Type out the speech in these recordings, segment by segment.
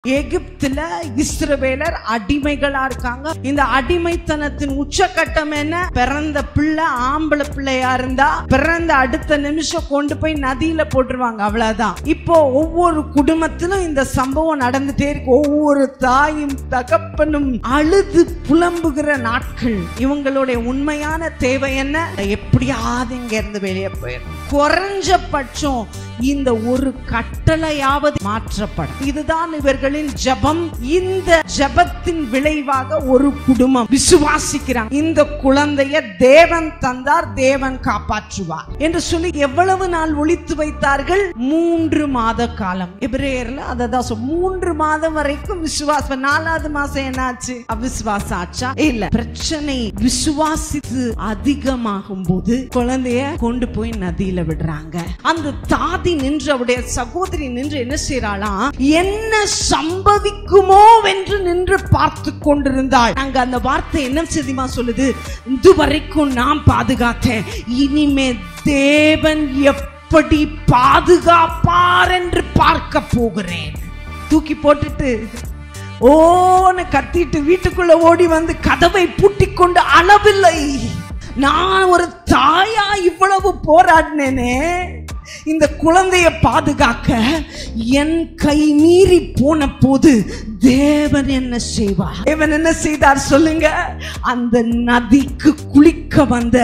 எகிப்துல இஸ்ரவேலர் அடிமைகளா இருக்காங்க. இந்த அடிமைத்தனத்தின் உச்சகட்டம் என்ன? பிறந்த பிள்ளை ஆம்பளை பிள்ளையா இருந்தா பிறந்த அடுத்த நிமிஷம் கொண்டு போய் நதியில போட்டுருவாங்க, அவ்வளவுதான். இப்போ ஒவ்வொரு குடும்பத்திலும் இந்த சம்பவம் நடந்துட்டே இருக்கு. ஒவ்வொரு தாயும் தகப்பனும் அழுது புலம்புகிற நாட்கள். இவங்களுடைய உண்மையான தேவை என்ன? எப்படியாவது இங்க இருந்து வெளியே போயிடும். குறைஞ்சபட்சம் இந்த ஒரு கட்டளையாவது மாற்றப்படும். இதுதான் இவர்களின் ஜெபம். இந்த ஜெபத்தின் விளைவாக ஒரு குடும்பம் விசுவாசிக்கிறாங்க, இந்த குழந்தைய தேவன் தந்தார், தேவன் காப்பாற்றுவார் என்று சொல்லி எவ்வளவு நாள் ஒளித்து வைத்தார்கள்? 3 மாத காலம். எபிரேயர்ல அததான் 3 மாதம் வரைக்கும் விசுவாசம். 4வது மாசம் என்னாச்சு? அவிசுவாசம் ஆச்சா? இல்ல. பிரச்சனை விசுவாசித்து அதிகமாகும் போது குழந்தைய கொண்டு போய் நதியில விடுறாங்க. அந்த தாதி நின்று, அவருடைய சகோதரி நின்று என்ன செய்யறாளாம்? என்ன சம்பவிக்குமோ என்று நின்று பார்த்து கொண்டிருந்தாள். அங்க அந்த வார்த்தை என்ன தெரியுமா சொல்லுது? இதுவரைக்கும் நான் பாதுகாத்தேன், இனிமே தேவன் எப்படி பாதுகாப்பார் என்று பார்க்க போகிறேன். தூக்கி போட்டுட்டு ஓன்னு கத்திட்டு வீட்டுக்குள்ள ஓடி வந்து கதவை பூட்டிக் கொண்டு அளவில்லை. நான் ஒரு தாயா இவ்வளவு போராடினேனே, இந்த குழந்தைய பாதுகாக்க என் கை மீறி போன போது தேவன் என்ன செய்வார்? தேவன் என்ன செய்தார் சொல்லுங்க? அந்த நதிக்கு குளிக்க வந்த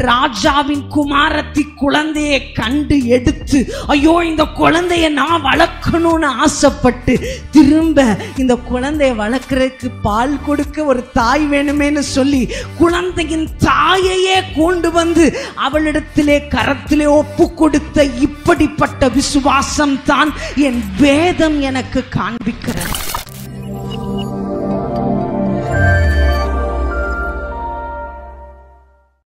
ராஜாவின் குமாரத்தி குழந்தையை கண்டு எடுத்து, ஐயோ இந்த குழந்தைய நான் வளர்க்கணும்னு ஆசைப்பட்டு, திரும்ப இந்த குழந்தைய வளர்க்கறதுக்கு பால் கொடுக்க ஒரு தாய் வேணுமேன்னு சொல்லி குழந்தையின் தாயையே கொண்டு வந்து அவளிடத்திலே கரத்திலே ஒப்பு கொடுத்த இப்படிப்பட்ட விசுவாசம் தான் என் வேதம் எனக்கு காண்பிக்கிறது.